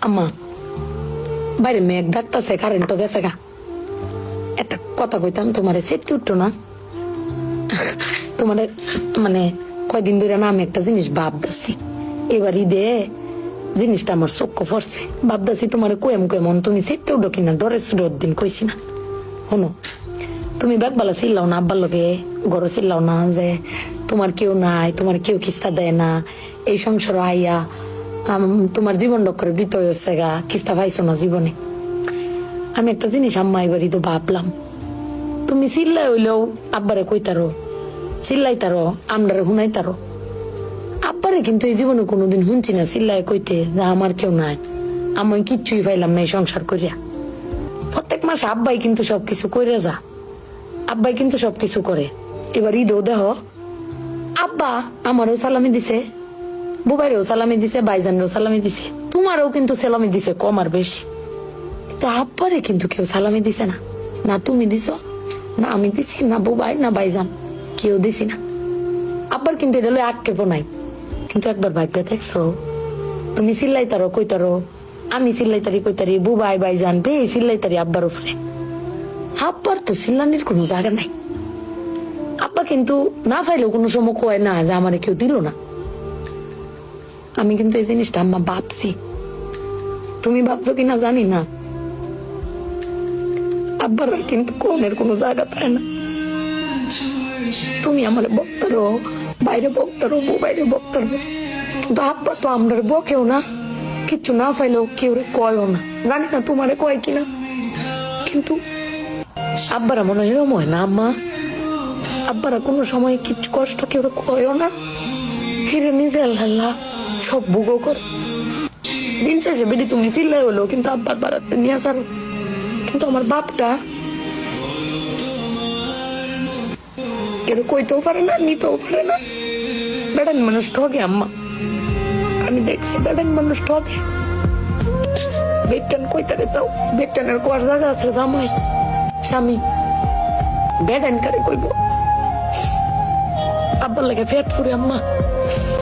আম্মা বাইরে মেঘ ডাকতেছে, কারেন্ট তো গেছে গা। একটা কথা কইতাম, তোমার সেটকে উঠতো না? তোমার মানে কয়দিন ধরে না আমি একটা জিনিস ভাবতেছি, এবার ঈদে জিনিসটা আমার চোখ পড়ছে। ভাবতেছি তোমার কোয়েম কোয়েমন তুমি সেটকে উঠো কিনা, ডরে সুডোর দিন কইছি না। শোনো, তুমি ব্যাগবালা চিল্লাও না, আব্বার লগে গড় চিল্লাও না যে তোমার কেউ নাই, তোমার কেউ কিস্তা দেয় না, এই সংসার আইয়া তোমার জীবন ডক্করে বৃত হয়েছে গা, কিস্তা পাইছো না জীবনে। আমি একটা জিনিস আম্মা এবারই তো ভাবলাম, তুমি চিল্লাই হইলেও আব্বারে কইতারো, চিল্লাইতারো, আমরারে শুনাইতারো। আব্বারে কিন্তু এই জীবনে কোনোদিন শুনছি না চিল্লাই কইতে যে আমার কেউ নাই, আমি কিচ্ছুই পাইলাম না এই সংসার করিয়া। প্রত্যেক মাসে আব্বাই কিন্তু সবকিছু করে যা, আব্বাই কিন্তু সবকিছু করে। এবার ঈদেও দেহ আব্বা আমারও সালামি দিছে, বুবাইরেও সালামি দিছে, বাইজানেরও সালামি দিছে, তোমারও কিন্তু সালামি দিছে কম আর বেশি। তো আব্বারে কিন্তু কেউ সালামি দিছে না, না তুমি দিছ, না আমি দিছি, না বুবাই, না বাইজান, কেউ দিছি না। আব্বার কিন্তু এটা লই আক্ষেপও নাই। কিন্তু একবার ভাইপে দেখছো, তুমি চিল্লাইতারো কইতারো, আমি চিল্লাইতারি কইতারি, বুবাই বাইজান বে চিল্লাইতারি আব্বার উপরে। আব্বার তো চিল্লানির কোনো জায়গা নাই। আব্বা কিন্তু না পাইলেও কোনো সময় কয় না যে আমারে কেউ দিল না। আমি কিন্তু এই জিনিসটা আম্মা ভাবছি, তুমি ভাবছো কিনা জানি না। আব্বার কিন্তু কোনের কোনো জায়গা পায় না। তুমি আমার বক্তারো, বাইরে বক্তারো, বাইরে বক্তারো, কিন্তু আব্বা তো আমরা বকেও না, কিচ্ছু না পাইলেও কেউ কয়ও না। জানি না তোমারে কয় কিনা, কিন্তু আব্বারা মনে হয় এরম হয় না আম্মা? আব্বারা কোনো সময় কিছু কষ্ট কেউ কয়ও না, হিরে নিজে আল্লাহ সব ভোগও করে। দিন শেষে বেডি তুমি চিল্লাই হলো কিন্তু আব্বার বাড়াতে নিয়ে আসার। কিন্তু আমার বাপটা কেউ কইতেও পারে না, নিতেও পারে না। বেড়ান মানুষ ঠকে আম্মা, আমি দেখছি বেড়ান মানুষ ঠকে। বেটান কইতারে তাও বেটানের কোয়ার জায়গা আছে, জামাই স্বামী বেড়ান কারে কইব। আব্বার লাগে ফেট ফুরে আম্মা।